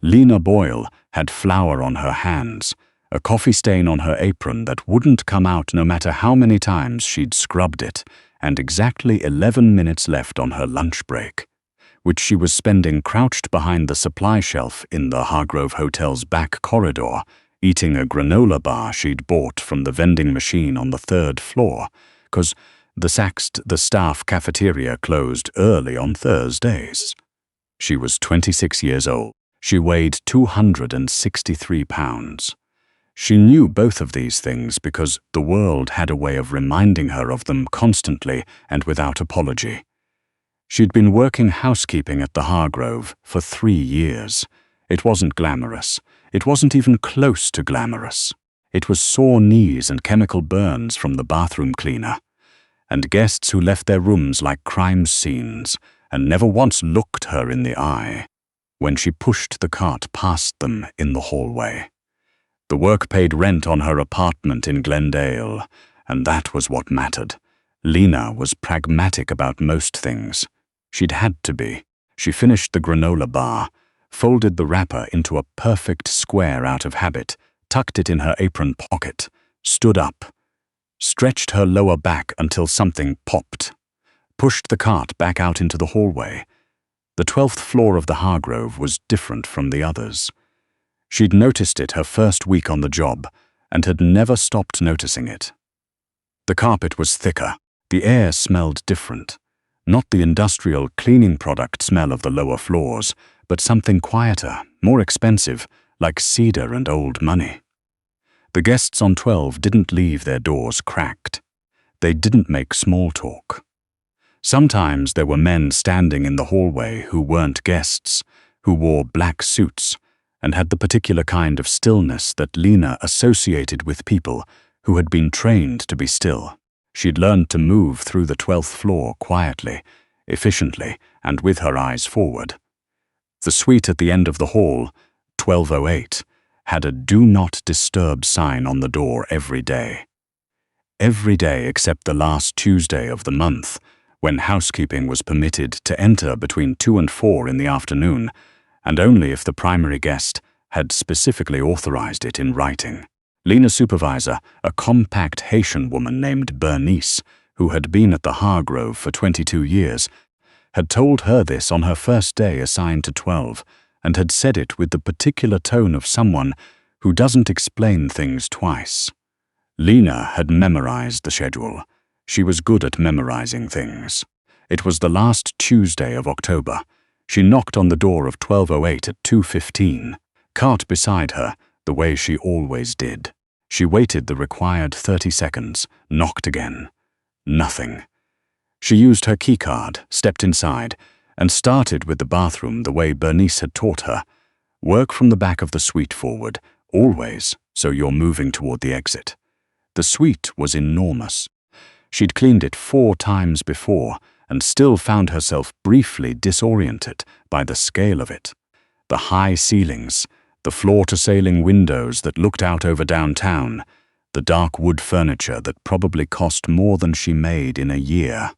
Lena Boyle had flour on her hands, a coffee stain on her apron that wouldn't come out no matter how many times she'd scrubbed it, and exactly 11 minutes left on her lunch break, which she was spending crouched behind the supply shelf in the Hargrove Hotel's back corridor, eating a granola bar she'd bought from the vending machine on the 3rd floor, 'cause the staff cafeteria closed early on Thursdays. She was 26 years old. She weighed 263 pounds. She knew both of these things because the world had a way of reminding her of them constantly and without apology. She'd been working housekeeping at the Hargrove for 3 years. It wasn't glamorous. It wasn't even close to glamorous. It was sore knees and chemical burns from the bathroom cleaner, and guests who left their rooms like crime scenes and never once looked her in the eye when she pushed the cart past them in the hallway. The work paid rent on her apartment in Glendale, and that was what mattered. Lena was pragmatic about most things. She'd had to be. She finished the granola bar, folded the wrapper into a perfect square out of habit, tucked it in her apron pocket, stood up, stretched her lower back until something popped, pushed the cart back out into the hallway. The 12th floor of the Hargrove was different from the others. She'd noticed it her first week on the job and had never stopped noticing it. The carpet was thicker. The air smelled different. Not the industrial cleaning product smell of the lower floors, but something quieter, more expensive, like cedar and old money. The guests on 12 didn't leave their doors cracked. They didn't make small talk. Sometimes there were men standing in the hallway who weren't guests, who wore black suits, and had the particular kind of stillness that Lena associated with people who had been trained to be still. She'd learned to move through the 12th floor quietly, efficiently, and with her eyes forward. The suite at the end of the hall, 1208, had a "Do Not Disturb" sign on the door every day. Every day except the last Tuesday of the month, when housekeeping was permitted to enter between 2 and 4 in the afternoon, and only if the primary guest had specifically authorized it in writing. Lena's supervisor, a compact Haitian woman named Bernice, who had been at the Hargrove for 22 years, had told her this on her first day assigned to 12, and had said it with the particular tone of someone who doesn't explain things twice. Lena had memorized the schedule. She was good at memorizing things. It was the last Tuesday of October. She knocked on the door of 1208 at 2:15, cart beside her, the way she always did. She waited the required 30 seconds, knocked again. Nothing. She used her keycard, stepped inside, and started with the bathroom the way Bernice had taught her. Work from the back of the suite forward, always, so you're moving toward the exit. The suite was enormous. She'd cleaned it 4 times before, and still found herself briefly disoriented by the scale of it. The high ceilings, the floor-to-ceiling windows that looked out over downtown, the dark wood furniture that probably cost more than she made in a year.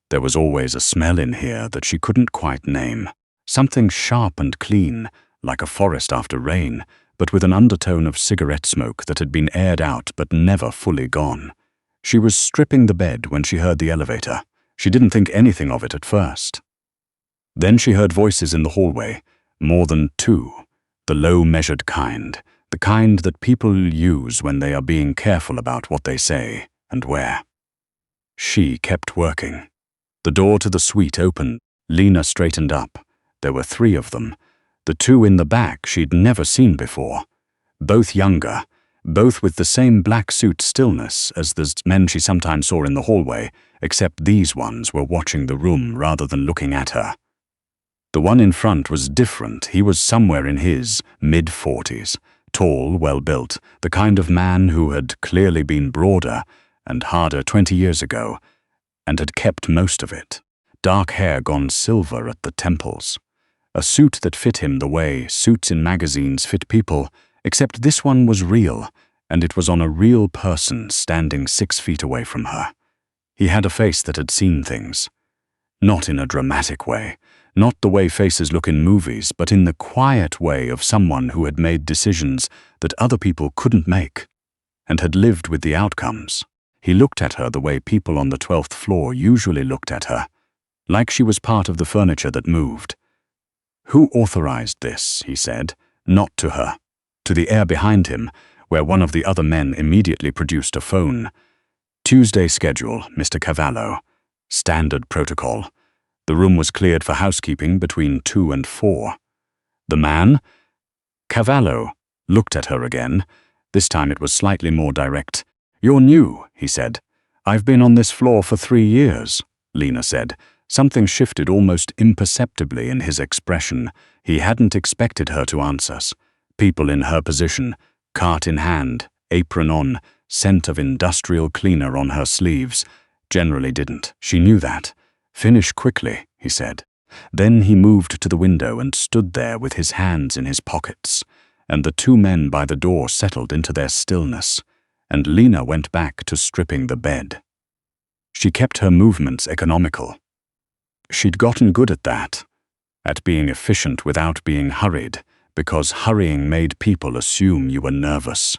There was always a smell in here that she couldn't quite name, something sharp and clean, like a forest after rain, but with an undertone of cigarette smoke that had been aired out but never fully gone. She was stripping the bed when she heard the elevator. She didn't think anything of it at first. Then she heard voices in the hallway, more than 2, the low-measured kind, the kind that people use when they are being careful about what they say and where. She kept working. The door to the suite opened. Lena straightened up. There were 3 of them. The 2 in the back she'd never seen before. Both younger, both with the same black suit stillness as the men she sometimes saw in the hallway, except these ones were watching the room rather than looking at her. The one in front was different. He was somewhere in his mid-40s, tall, well-built, the kind of man who had clearly been broader and harder 20 years ago, and had kept most of it. Dark hair gone silver at the temples. A suit that fit him the way suits in magazines fit people, except this one was real, and it was on a real person standing 6 feet away from her. He had a face that had seen things. Not in a dramatic way, Not the way faces look in movies, but in the quiet way of someone who had made decisions that other people couldn't make, and had lived with the outcomes. He looked at her the way people on the 12th floor usually looked at her, like she was part of the furniture that moved. "Who authorized this?" he said, not to her, to the air behind him, where one of the other men immediately produced a phone. "Tuesday schedule, Mr. Cavallo. Standard protocol. The room was cleared for housekeeping between 2 and 4. The man? Cavallo looked at her again. This time it was slightly more direct. "You're new," he said. "I've been on this floor for 3 years, Lena said. Something shifted almost imperceptibly in his expression. He hadn't expected her to answer. People in her position, cart in hand, apron on, scent of industrial cleaner on her sleeves, generally didn't. She knew that. "Finish quickly," he said. Then he moved to the window and stood there with his hands in his pockets, and the 2 men by the door settled into their stillness, and Lena went back to stripping the bed. She kept her movements economical. She'd gotten good at that, at being efficient without being hurried, because hurrying made people assume you were nervous.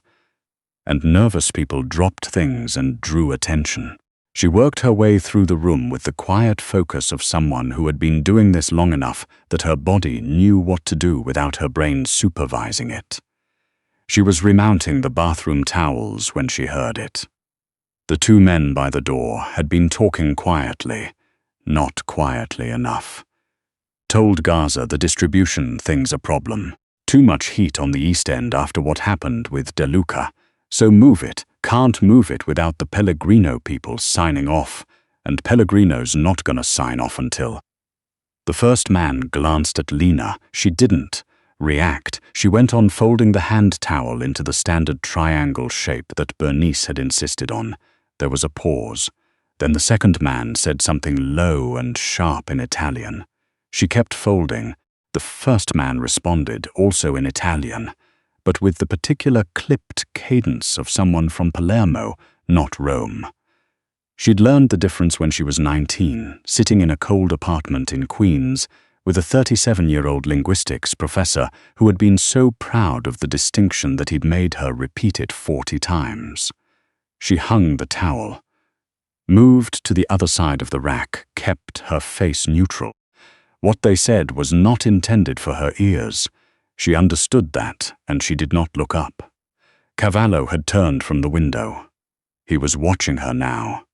And nervous people dropped things and drew attention. She worked her way through the room with the quiet focus of someone who had been doing this long enough that her body knew what to do without her brain supervising it. She was remounting the bathroom towels when she heard it. The 2 men by the door had been talking quietly, not quietly enough. "Told Gaza the distribution thing's a problem. Too much heat on the East End after what happened with De Luca. So move it. Can't move it without the Pellegrino people signing off, and Pellegrino's not gonna sign off until." The first man glanced at Lena. She didn't react. She went on folding the hand towel into the standard triangle shape that Bernice had insisted on. There was a pause. Then the second man said something low and sharp in Italian. She kept folding. The first man responded, also in Italian, but with the particular clipped cadence of someone from Palermo, not Rome. She'd learned the difference when she was 19, sitting in a cold apartment in Queens, with a 37-year-old linguistics professor who had been so proud of the distinction that he'd made her repeat it 40 times. She hung the towel, moved to the other side of the rack, kept her face neutral. What they said was not intended for her ears. She understood that, and she did not look up. Cavallo had turned from the window. He was watching her now.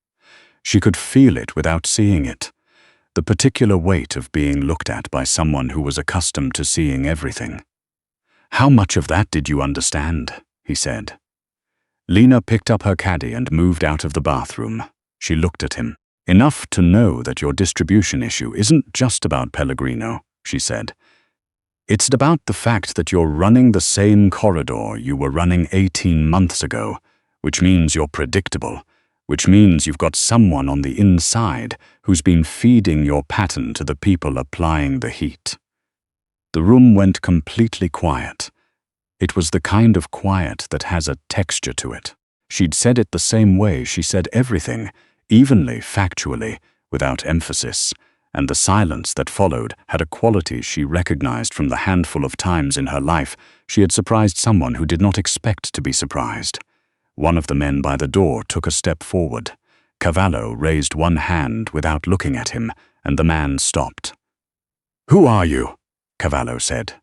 She could feel it without seeing it. The particular weight of being looked at by someone who was accustomed to seeing everything. "How much of that did you understand?" he said. Lena picked up her caddy and moved out of the bathroom. She looked at him. "Enough to know that your distribution issue isn't just about Pellegrino," she said. "It's about the fact that you're running the same corridor you were running 18 months ago, which means you're predictable, which means you've got someone on the inside who's been feeding your pattern to the people applying the heat." The room went completely quiet. It was the kind of quiet that has a texture to it. She'd said it the same way she said everything, evenly, factually, without emphasis, and the silence that followed had a quality she recognized from the handful of times in her life she had surprised someone who did not expect to be surprised. One of the men by the door took a step forward. Cavallo raised one hand without looking at him, and the man stopped. "Who are you?" Cavallo said.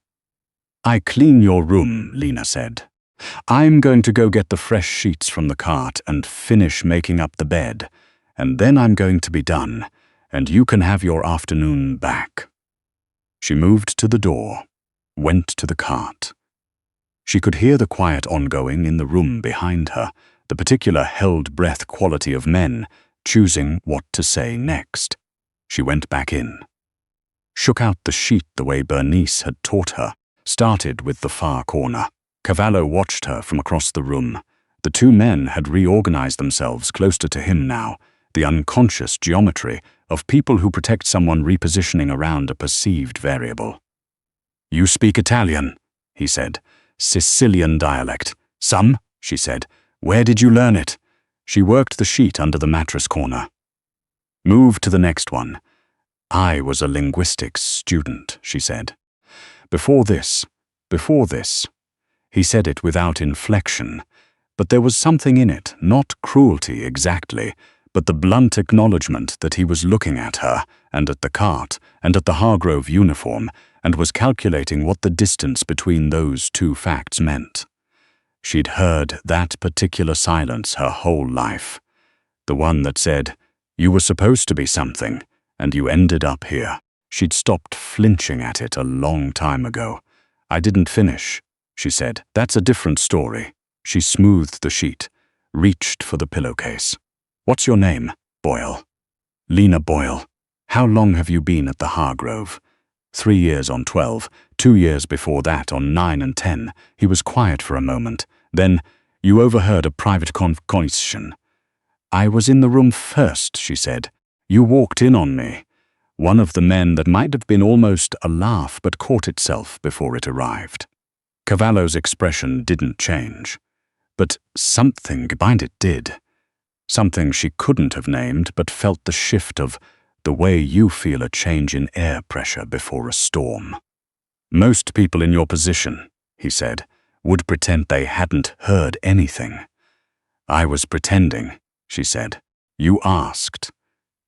"I clean your room," Lena said. "I'm going to go get the fresh sheets from the cart and finish making up the bed, and then I'm going to be done, and you can have your afternoon back." She moved to the door, went to the cart. She could hear the quiet ongoing in the room behind her, the particular held-breath quality of men choosing what to say next. She went back in, shook out the sheet the way Bernice had taught her, started with the far corner. Cavallo watched her from across the room. The 2 men had reorganized themselves closer to him now, the unconscious geometry of people who protect someone repositioning around a perceived variable. "You speak Italian," he said. "Sicilian dialect." "Some," she said. "Where did you learn it?" She worked the sheet under the mattress corner. "Move to the next one. I was a linguistics student, she said. Before this. He said it without inflection, but there was something in it, not cruelty exactly, but the blunt acknowledgement that he was looking at her, and at the cart, and at the Hargrove uniform, and was calculating what the distance between those two facts meant. She'd heard that particular silence her whole life. The one that said, "You were supposed to be something, and you ended up here." She'd stopped flinching at it a long time ago. "I didn't finish," she said. "That's a different story." She smoothed the sheet, reached for the pillowcase. "What's your name?" "Boyle." "Lena Boyle. How long have you been at the Hargrove?" 3 years on 12, 2 years before that on 9 and 10. He was quiet for a moment. Then, "You overheard a private conversation." "I was in the room first," she said. "You walked in on me." One of the men that might have been almost a laugh but caught itself before it arrived. Cavallo's expression didn't change. But something behind it did. Something she couldn't have named but felt the shift of the way you feel a change in air pressure before a storm. "Most people in your position," he said, "would pretend they hadn't heard anything." "I was pretending," she said. "You asked."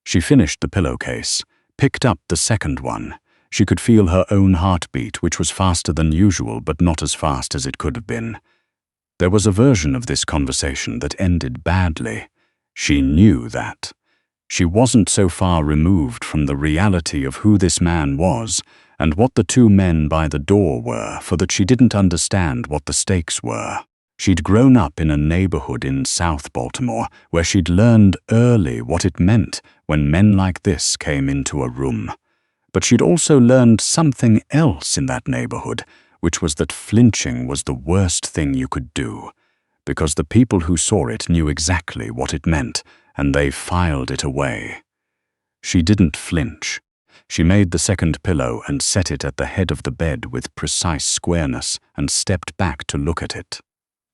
She finished the pillowcase, picked up the second one. She could feel her own heartbeat, which was faster than usual but not as fast as it could have been. There was a version of this conversation that ended badly. She knew that. She wasn't so far removed from the reality of who this man was and what the two men by the door were, for that she didn't understand what the stakes were. She'd grown up in a neighborhood in South Baltimore where she'd learned early what it meant when men like this came into a room. But she'd also learned something else in that neighborhood, which was that flinching was the worst thing you could do, because the people who saw it knew exactly what it meant, and they filed it away. She didn't flinch. She made the second pillow and set it at the head of the bed with precise squareness and stepped back to look at it.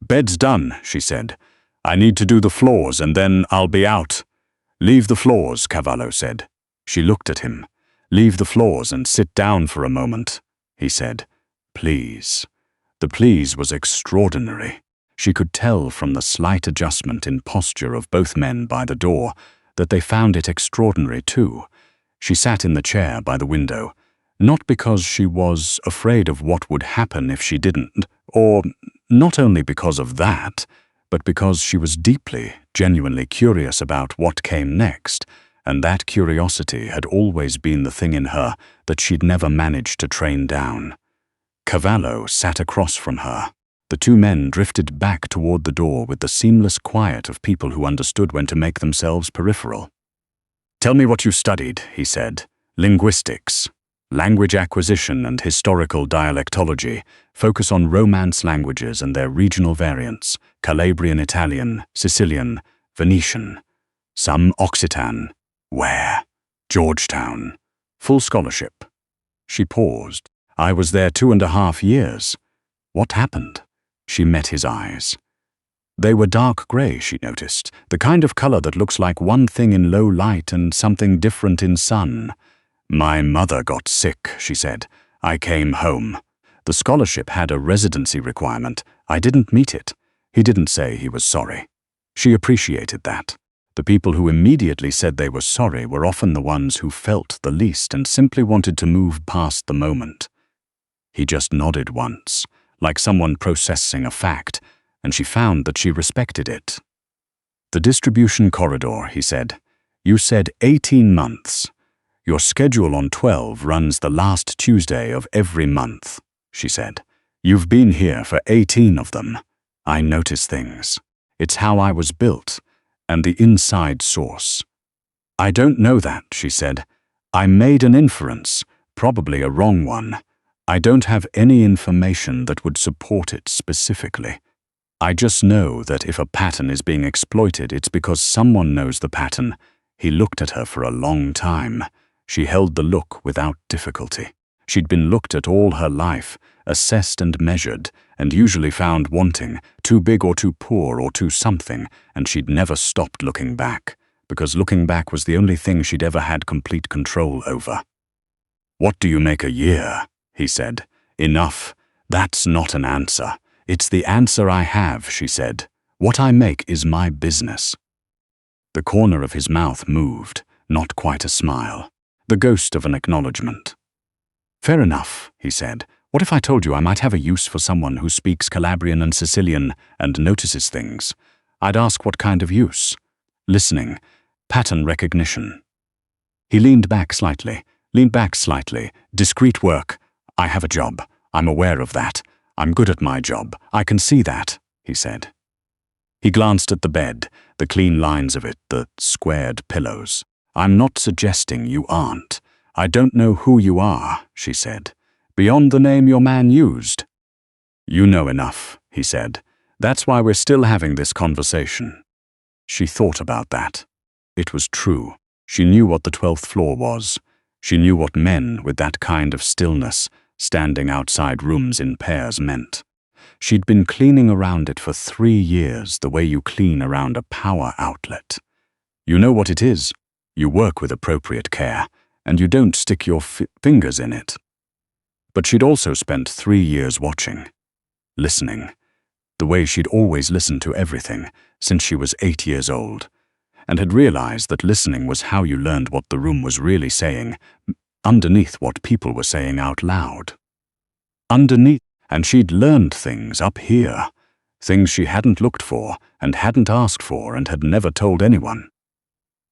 "Bed's done," she said. "I need to do the floors and then I'll be out." "Leave the floors," Cavallo said. She looked at him. "Leave the floors and sit down for a moment," he said. "Please." The please was extraordinary. She could tell from the slight adjustment in posture of both men by the door that they found it extraordinary too. She sat in the chair by the window, not because she was afraid of what would happen if she didn't, or not only because of that, but because she was deeply, genuinely curious about what came next, and that curiosity had always been the thing in her that she'd never managed to train down. Cavallo sat across from her. The two men drifted back toward the door with the seamless quiet of people who understood when to make themselves peripheral. "Tell me what you studied," he said. "Linguistics. Language acquisition and historical dialectology focus on Romance languages and their regional variants, Calabrian Italian, Sicilian, Venetian. Some Occitan. Where? Georgetown. Full scholarship." She paused. "I was there 2.5 years. What happened?" She met his eyes. They were dark gray, she noticed, the kind of color that looks like one thing in low light and something different in sun. "My mother got sick," she said. "I came home. The scholarship had a residency requirement. I didn't meet it." He didn't say he was sorry. She appreciated that. The people who immediately said they were sorry were often the ones who felt the least and simply wanted to move past the moment. He just nodded once, like someone processing a fact, and she found that she respected it. "The distribution corridor," he said. "You said 18 months. Your schedule on 12 runs the last Tuesday of every month," she said. "You've been here for 18 of them. I notice things. It's how I was built, and the inside source." "I don't know that," she said. "I made an inference, probably a wrong one. I don't have any information that would support it specifically. I just know that if a pattern is being exploited, it's because someone knows the pattern." He looked at her for a long time. She held the look without difficulty. She'd been looked at all her life, assessed and measured, and usually found wanting, too big or too poor or too something, and she'd never stopped looking back. because looking back was the only thing she'd ever had complete control over. "What do you make a year?" he said. "Enough. That's not an answer. It's the answer I have," she said. "What I make is my business." The corner of his mouth moved, not quite a smile, the ghost of an acknowledgement. "Fair enough," he said. "What if I told you I might have a use for someone who speaks Calabrian and Sicilian and notices things? I'd ask what kind of use. Listening. Pattern recognition." He leaned back slightly. "Discreet work. I have a job. I'm aware of that. I'm good at my job. I can see that," he said. He glanced at the bed, the clean lines of it, the squared pillows. "I'm not suggesting you aren't. I don't know who you are," she said. "Beyond the name your man used." "You know enough," he said. "That's why we're still having this conversation." She thought about that. It was true. She knew what the 12th floor was. She knew what men with that kind of stillness, standing outside rooms in pairs, meant. She'd been cleaning around it for 3 years, the way you clean around a power outlet. You know what it is. You work with appropriate care, and you don't stick your fingers in it. But she'd also spent 3 years watching, listening, the way she'd always listened to everything since she was 8 years old, and had realized that listening was how you learned what the room was really saying, underneath what people were saying out loud. Underneath, and she'd learned things up here, things she hadn't looked for and hadn't asked for and had never told anyone.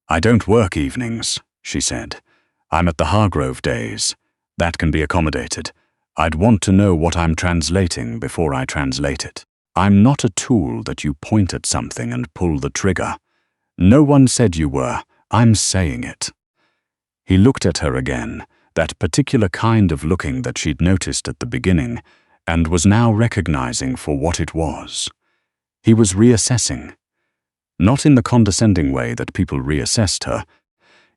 "I don't work evenings," she said. "I'm at the Hargrove days. That can be accommodated. I'd want to know what I'm translating before I translate it. I'm not a tool that you point at something and pull the trigger. No one said you were. I'm saying it." He looked at her again, that particular kind of looking that she'd noticed at the beginning, and was now recognizing for what it was. He was reassessing. Not in the condescending way that people reassessed her,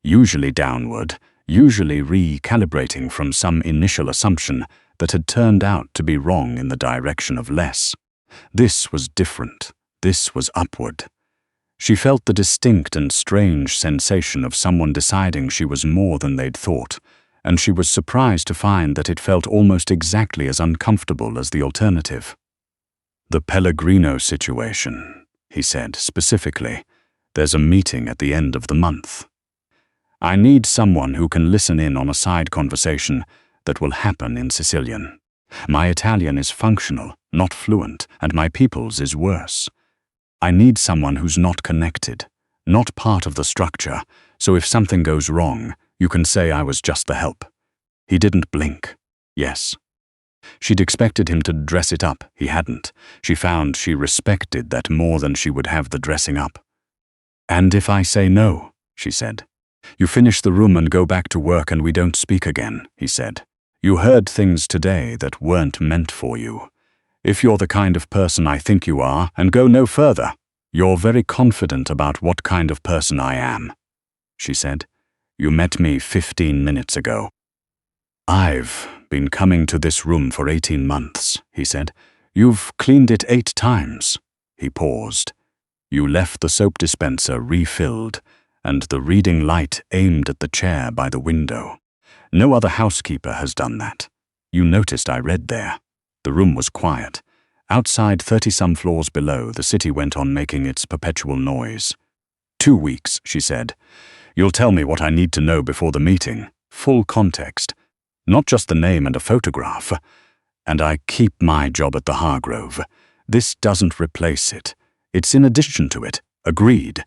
usually downward, usually recalibrating from some initial assumption that had turned out to be wrong in the direction of less. This was different. This was upward. She felt the distinct and strange sensation of someone deciding she was more than they'd thought, and she was surprised to find that it felt almost exactly as uncomfortable as the alternative. "The Pellegrino situation," he said specifically. "There's a meeting at the end of the month. I need someone who can listen in on a side conversation that will happen in Sicilian. My Italian is functional, not fluent, and my people's is worse. I need someone who's not connected, not part of the structure, so if something goes wrong, you can say I was just the help." He didn't blink. Yes. She'd expected him to dress it up. He hadn't. She found she respected that more than she would have the dressing up. "And if I say no," she said. "You finish the room and go back to work and we don't speak again," he said. "You heard things today that weren't meant for you. If you're the kind of person I think you are, and go no further, you're very confident about what kind of person I am," she said. "You met me 15 minutes ago." "I've been coming to this room for 18 months, he said. "You've cleaned it 8 times. He paused. "You left the soap dispenser refilled, and the reading light aimed at the chair by the window. No other housekeeper has done that. You noticed I read there." The room was quiet. Outside 30-some floors below, the city went on making its perpetual noise. 2 weeks, she said. "You'll tell me what I need to know before the meeting. Full context. Not just the name and a photograph. And I keep my job at the Hargrove. This doesn't replace it. It's in addition to it. Agreed.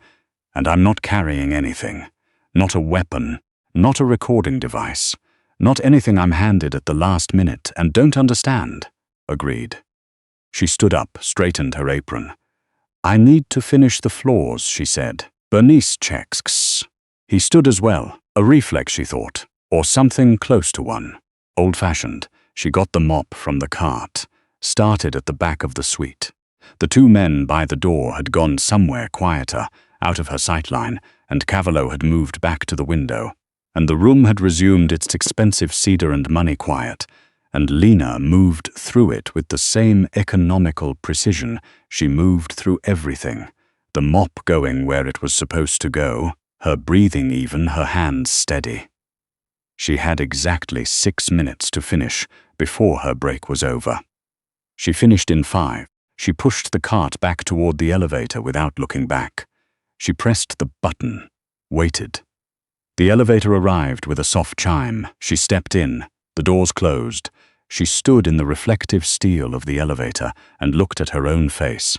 And I'm not carrying anything. Not a weapon. Not a recording device. Not anything I'm handed at the last minute and don't understand." Agreed. She stood up, straightened her apron. "I need to finish the floors," she said. "Bernice checks." He stood as well, a reflex, she thought, or something close to one. Old-fashioned, she got the mop from the cart, started at the back of the suite. The 2 men by the door had gone somewhere quieter, out of her sightline, and Cavallo had moved back to the window, and the room had resumed its expensive cedar and money quiet, and Lena moved through it with the same economical precision she moved through everything, the mop going where it was supposed to go, her breathing even, her hands steady. She had exactly 6 minutes to finish before her break was over. She finished in 5. She pushed the cart back toward the elevator without looking back. She pressed the button, waited. The elevator arrived with a soft chime. She stepped in. The doors closed. She stood in the reflective steel of the elevator and looked at her own face.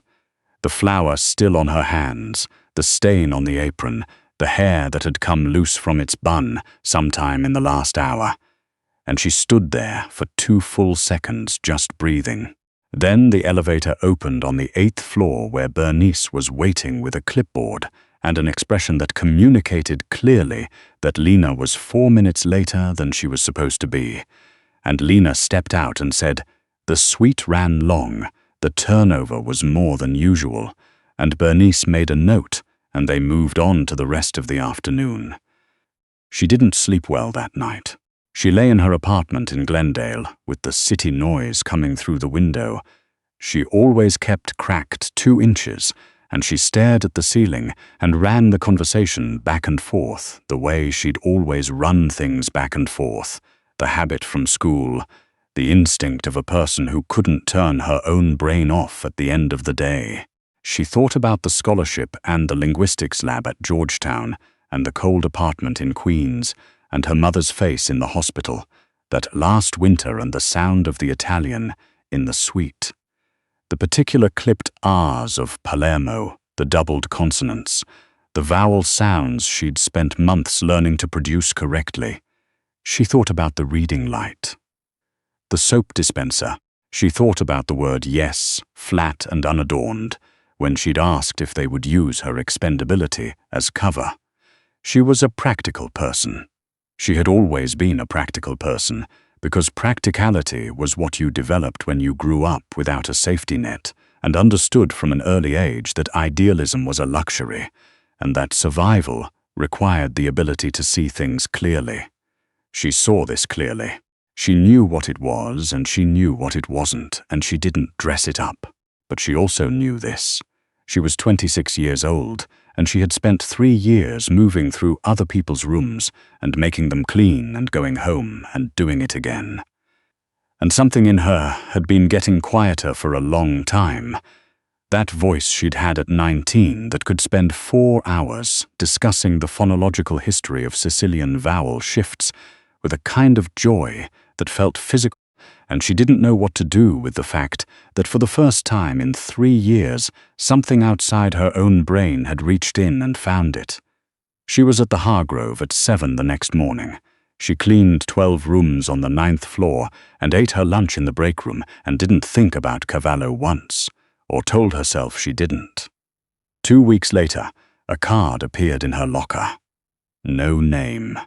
The flour still on her hands, the stain on the apron, the hair that had come loose from its bun sometime in the last hour. And she stood there for 2 full seconds just breathing. Then the elevator opened on the 8th floor where Bernice was waiting with a clipboard and an expression that communicated clearly that Lena was 4 minutes later than she was supposed to be. And Lena stepped out and said, "The suite ran long, the turnover was more than usual," and Bernice made a note, and they moved on to the rest of the afternoon. She didn't sleep well that night. She lay in her apartment in Glendale, with the city noise coming through the window. She always kept cracked 2 inches, and she stared at the ceiling and ran the conversation back and forth, the way she'd always run things back and forth, the habit from school, the instinct of a person who couldn't turn her own brain off at the end of the day. She thought about the scholarship and the linguistics lab at Georgetown, and the cold apartment in Queens, and her mother's face in the hospital, that last winter and the sound of the Italian in the suite. The particular clipped R's of Palermo, the doubled consonants, the vowel sounds she'd spent months learning to produce correctly. She thought about the reading light. The soap dispenser. She thought about the word yes, flat and unadorned, when she'd asked if they would use her expendability as cover. She was a practical person. She had always been a practical person, because practicality was what you developed when you grew up without a safety net, and understood from an early age that idealism was a luxury, and that survival required the ability to see things clearly. She saw this clearly. She knew what it was, and she knew what it wasn't, and she didn't dress it up. But she also knew this. She was 26 years old, and she had spent 3 years moving through other people's rooms and making them clean and going home and doing it again. And something in her had been getting quieter for a long time. That voice she'd had at 19 that could spend 4 hours discussing the phonological history of Sicilian vowel shifts with a kind of joy that felt physical, and she didn't know what to do with the fact that for the first time in 3 years, something outside her own brain had reached in and found it. She was at the Hargrove at 7 the next morning. She cleaned 12 rooms on the 9th floor and ate her lunch in the break room and didn't think about Cavallo once, or told herself she didn't. 2 weeks later, a card appeared in her locker. No name,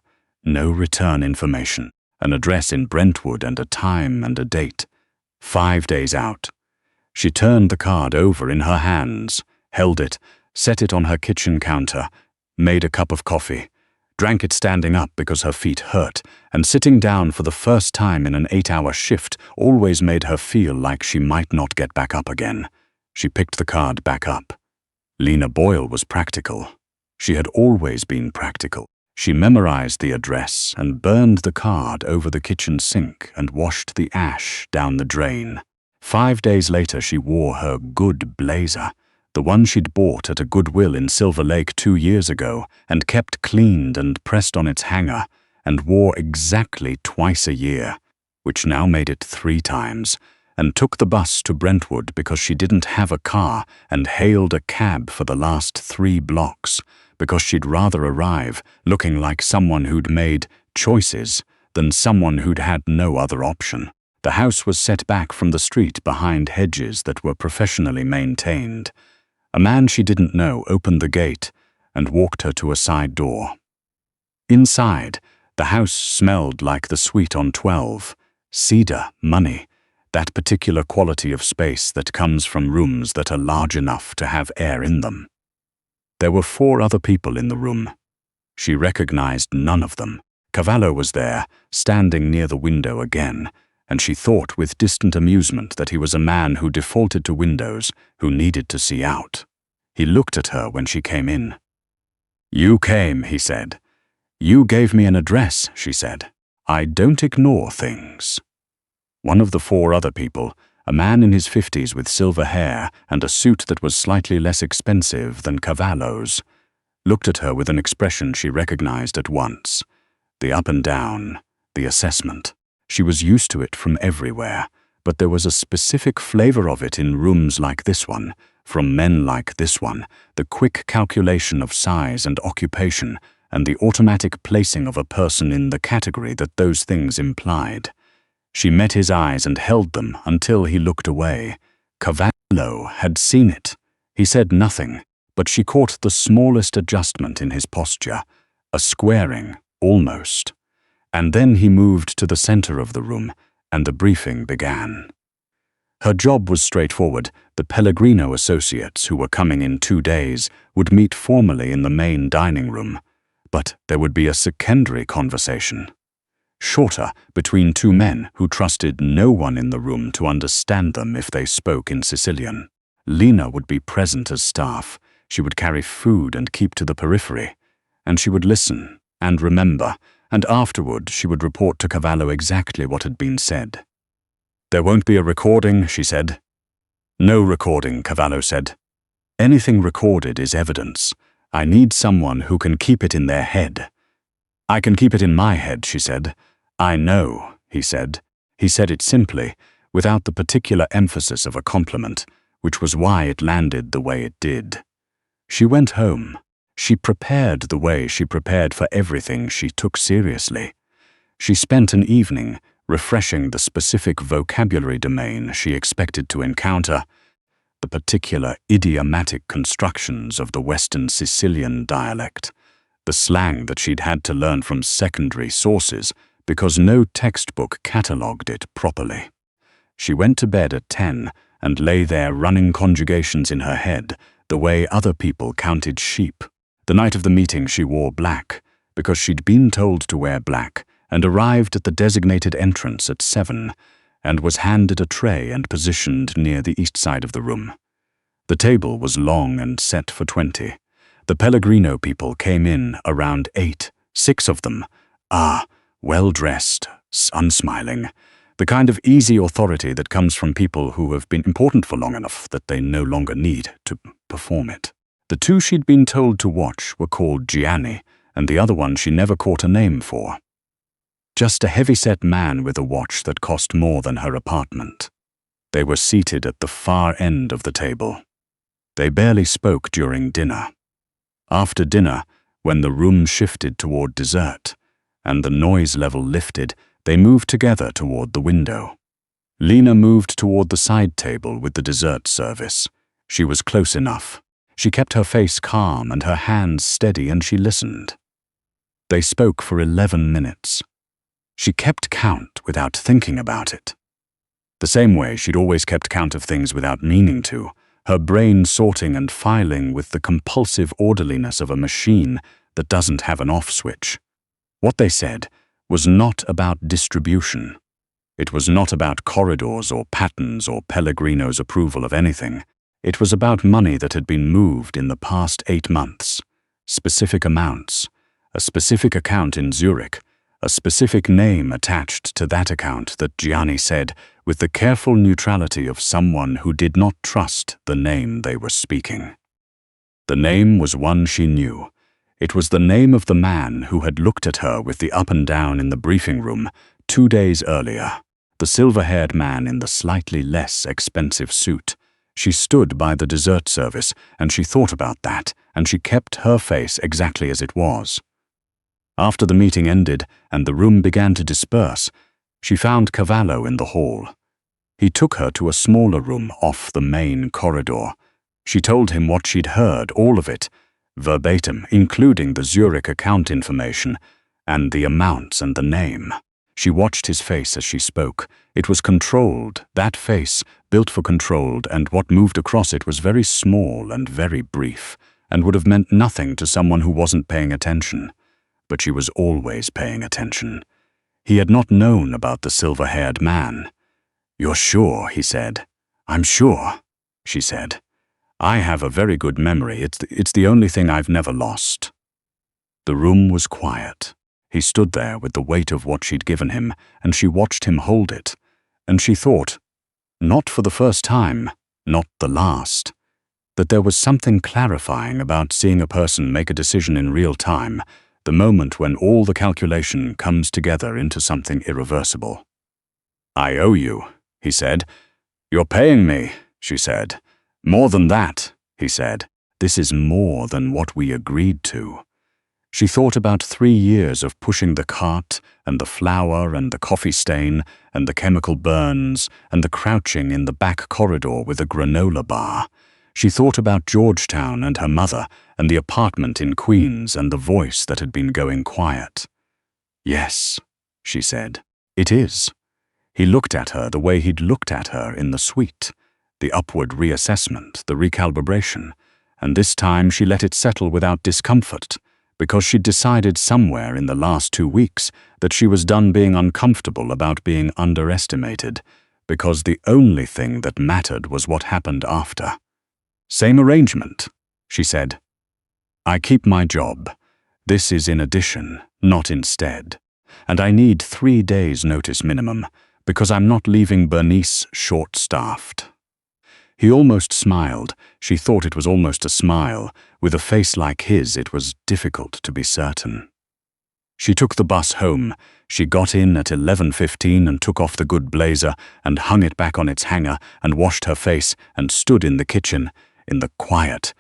no return information. An address in Brentwood and a time and a date. 5 days out. She turned the card over in her hands, held it, set it on her kitchen counter, made a cup of coffee, drank it standing up because her feet hurt, and sitting down for the first time in an 8-hour shift always made her feel like she might not get back up again. She picked the card back up. Lena Boyle was practical. She had always been practical. She memorized the address and burned the card over the kitchen sink and washed the ash down the drain. 5 days later, she wore her good blazer, the one she'd bought at a Goodwill in Silver Lake 2 years ago and kept cleaned and pressed on its hanger, and wore exactly twice a year, which now made it 3 times, and took the bus to Brentwood because she didn't have a car and hailed a cab for the last 3 blocks. Because she'd rather arrive looking like someone who'd made choices than someone who'd had no other option. The house was set back from the street behind hedges that were professionally maintained. A man she didn't know opened the gate and walked her to a side door. Inside, the house smelled like the suite on 12, cedar, money, that particular quality of space that comes from rooms that are large enough to have air in them. There were 4 other people in the room. She recognized none of them. Cavallo was there, standing near the window again, and she thought with distant amusement that he was a man who defaulted to windows, who needed to see out. He looked at her when she came in. You came, he said. You gave me an address, she said. I don't ignore things. One of the four other people, a man in his 50s with silver hair and a suit that was slightly less expensive than Cavallo's, looked at her with an expression she recognized at once. The up and down, the assessment. She was used to it from everywhere, but there was a specific flavor of it in rooms like this one, from men like this one, the quick calculation of size and occupation, and the automatic placing of a person in the category that those things implied. She met his eyes and held them until he looked away. Cavallo had seen it. He said nothing, but she caught the smallest adjustment in his posture, a squaring, almost. And then he moved to the center of the room, and the briefing began. Her job was straightforward. The Pellegrino associates, who were coming in 2 days, would meet formally in the main dining room. But there would be a secondary conversation. Shorter, between two men who trusted no one in the room to understand them if they spoke in Sicilian. Lena would be present as staff. She would carry food and keep to the periphery. And she would listen and remember, and afterward she would report to Cavallo exactly what had been said. There won't be a recording, she said. No recording, Cavallo said. Anything recorded is evidence. I need someone who can keep it in their head. I can keep it in my head, she said. I know, he said. He said it simply, without the particular emphasis of a compliment, which was why it landed the way it did. She went home. She prepared the way she prepared for everything she took seriously. She spent an evening refreshing the specific vocabulary domain she expected to encounter, the particular idiomatic constructions of the Western Sicilian dialect, the slang that she'd had to learn from secondary sources because no textbook catalogued it properly. She went to bed at 10 and lay there running conjugations in her head the way other people counted sheep. The night of the meeting she wore black because she'd been told to wear black, and arrived at the designated entrance at 7, and was handed a tray and positioned near the east side of the room. The table was long and set for 20. The Pellegrino people came in around 8, 6 of them. Well-dressed, unsmiling. The kind of easy authority that comes from people who have been important for long enough that they no longer need to perform it. The 2 she'd been told to watch were called Gianni, and the other one she never caught a name for. Just a heavy-set man with a watch that cost more than her apartment. They were seated at the far end of the table. They barely spoke during dinner. After dinner, when the room shifted toward dessert, and the noise level lifted, they moved together toward the window. Lena moved toward the side table with the dessert service. She was close enough. She kept her face calm and her hands steady, and she listened. They spoke for 11 minutes. She kept count without thinking about it. The same way she'd always kept count of things without meaning to, her brain sorting and filing with the compulsive orderliness of a machine that doesn't have an off switch. What they said was not about distribution. It was not about corridors or patterns or Pellegrino's approval of anything. It was about money that had been moved in the past 8 months, specific amounts, a specific account in Zurich, a specific name attached to that account that Gianni said with the careful neutrality of someone who did not trust the name they were speaking. The name was one she knew. It was the name of the man who had looked at her with the up and down in the briefing room 2 days earlier, the silver-haired man in the slightly less expensive suit. She stood by the dessert service, and she thought about that, and she kept her face exactly as it was. After the meeting ended and the room began to disperse, she found Cavallo in the hall. He took her to a smaller room off the main corridor. She told him what she'd heard, all of it, verbatim, including the Zurich account information, and the amounts and the name. She watched his face as she spoke. It was controlled, that face, built for controlled, and what moved across it was very small and very brief, and would have meant nothing to someone who wasn't paying attention. But she was always paying attention. He had not known about the silver-haired man. "You're sure?" he said. "I'm sure," she said. "I have a very good memory. It's the only thing I've never lost." The room was quiet. He stood there with the weight of what she'd given him, and she watched him hold it. And she thought, not for the first time, not the last, that there was something clarifying about seeing a person make a decision in real time, the moment when all the calculation comes together into something irreversible. "I owe you," he said. "You're paying me," she said. "More than that," he said. "This is more than what we agreed to." She thought about 3 years of pushing the cart, and the flour, and the coffee stain, and the chemical burns, and the crouching in the back corridor with a granola bar. She thought about Georgetown and her mother, and the apartment in Queens, and the voice that had been going quiet. "Yes," she said, "it is." He looked at her the way he'd looked at her in the suite, the upward reassessment, the recalibration, and this time she let it settle without discomfort, because she'd decided somewhere in the last 2 weeks that she was done being uncomfortable about being underestimated, because the only thing that mattered was what happened after. "Same arrangement," she said. "I keep my job. This is in addition, not instead. And I need 3 days' notice minimum, because I'm not leaving Bernice short-staffed." He almost smiled. She thought it was almost a smile. With a face like his, it was difficult to be certain. She took the bus home. She got in at 11:15 and took off the good blazer and hung it back on its hanger and washed her face and stood in the kitchen, in the quiet,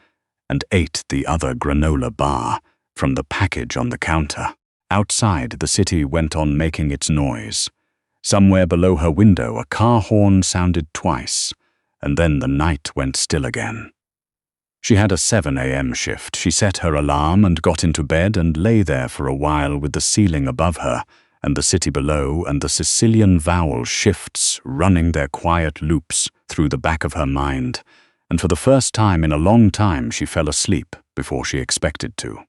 and ate the other granola bar from the package on the counter. Outside, the city went on making its noise. Somewhere below her window, a car horn sounded twice, and then the night went still again. She had a 7 a.m. shift. She set her alarm and got into bed and lay there for a while with the ceiling above her, and the city below, and the Sicilian vowel shifts running their quiet loops through the back of her mind, and for the first time in a long time she fell asleep before she expected to.